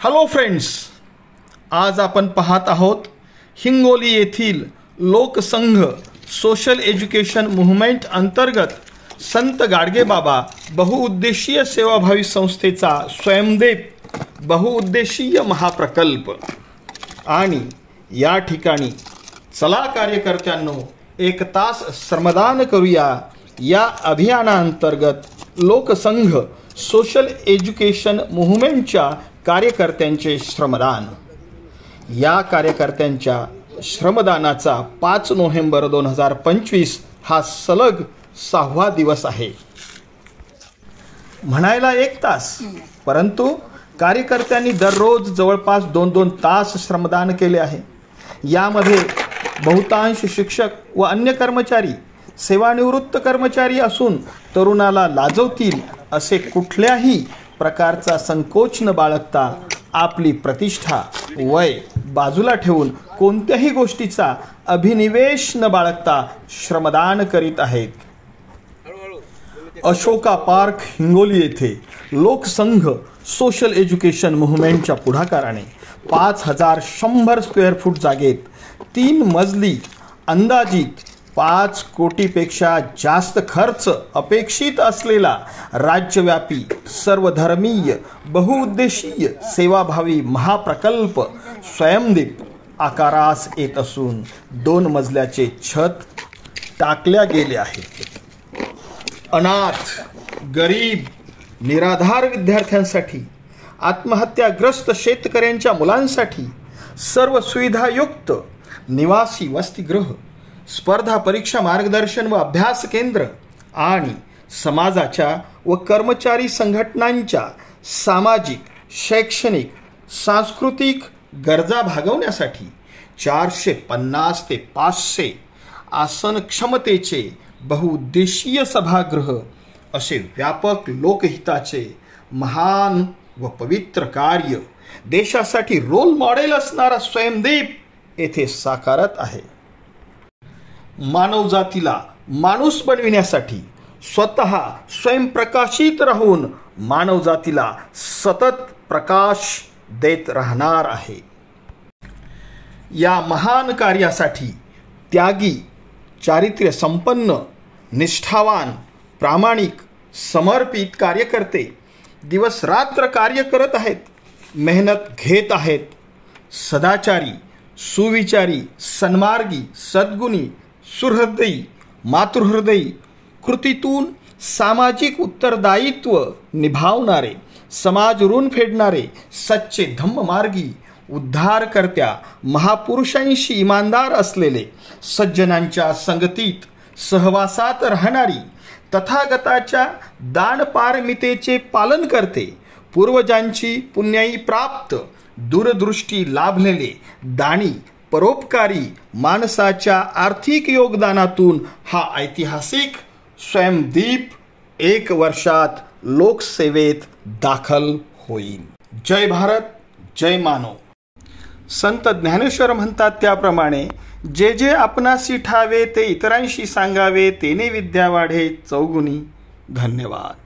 Hello friends, आज आपण पाहत आहोत हिंगोली येथील लोकसंघ सोशल एज्युकेशन मूव्हमेंट अंतर्गत संत गाडगेबाबा बहुउद्देशीय सेवाभावी संस्थेचा स्वयंदेव बहुउद्देशीय महाप्रकल्प। आणि या ठिकाणी चला कार्यकर्त्यांनो, 1 तास श्रमदान करूया या अभियानांतर्गत लोकसंघ सोशल एज्युकेशन मूव्हमेंटच्या कार्यकर्त्यांचे श्रमदान। या कार्यकर्त्यांच्या श्रमदानाचा 5 नोव्हेंबर 2025 हा सलग 6वा दिवस आहे। म्हणायला 1 तास, परंतु कार्यकर्त्यांनी दररोज जवळपास 2-2 तास श्रमदान केले आहे। यामध्ये बहुतांश शिक्षक व अन्य कर्मचारी सेवानिवृत्त कर्मचारी असून तरुणाला लाजवतील असे कुठल्याही प्रकारचा संकोच न बाळगता आपली प्रतिष्ठा वय बाजूला ठेवून कोणत्याही गोष्टीचा अभिनिवेश न बाळगता श्रमदान करीत आहेत। अशोका पार्क हिंगोली येथे लोकसंघ सोशल एज्युकेशन मूव्हमेंटच्या पुढाकाराने 5100 स्क्वेअर फूट जागेत 3 मजली अंदाजित 5 कोटीपेक्षा जास्त खर्च अपेक्षित असलेला राज्यव्यापी सर्वधर्मीय बहुउद्देशीय सेवाभावी महाप्रकल्प स्वयंदेव आकारास येत असून 2 मजल्याचे छत टाकल्या गेले आहे। अनाथ, गरीब, निराधार विद्यार्थ्यांसाठी, आत्महत्याग्रस्त शेतकऱ्यांच्या मुलांसाठी सर्व सुविधायुक्त निवासी वसतिगृह, स्पर्धा परीक्षा मार्गदर्शन व अभ्यास केंद्र आणि समाजाच्या व कर्मचारी संघटनांच्या सामाजिक, शैक्षणिक, सांस्कृतिक गरजा भागवण्यासाठी 450 ते 500 आसन क्षमतेचे बहुउद्देशीय सभागृह असे व्यापक लोकहिताचे महान व पवित्र कार्य देशासाठी रोल मॉडेल असणारा स्वयंदेव येथे साकारत आहे। मानवजातीला माणूस बनविण्यासाठी स्वतः स्वयंप्रकाशित राहून मानवजातीला सतत प्रकाश देत राहणार आहे। या महान कार्यासाठी त्यागी, चारित्र्य संपन्न, निष्ठावान, प्रामाणिक, समर्पित कार्यकर्ते दिवस रात्र कार्य करत आहेत, मेहनत घेत आहेत। सदाचारी, सुविचारी, सन्मार्गी, सद्गुणी, सुहृदयी, मातृहृदयी, कृतीतून सामाजिक उत्तरदायित्व निभावणारे, समाज ऋण फेडणारे, सच्चे धम्ममार्गी, उद्धारकर्त्या महापुरुषांशी इमानदार असलेले, सज्जनांच्या संगतीत सहवासात राहणारी, तथागताच्या दानपारमितेचे पालन करते, पूर्वजांची पुण्याई प्राप्त, दूरदृष्टी लाभलेले, दानी, परोपकारी माणसाच्या आर्थिक योगदानातून हा ऐतिहासिक स्वयंदेव 1 वर्षात लोकसेवेत दाखल होईल। जय भारत, जय मानव। संत ज्ञानेश्वर म्हणतात त्याप्रमाणे, जे जे आपणासी ठावे ते इतरांशी सांगावे, तेने विद्या वाढे चौगुणी। धन्यवाद।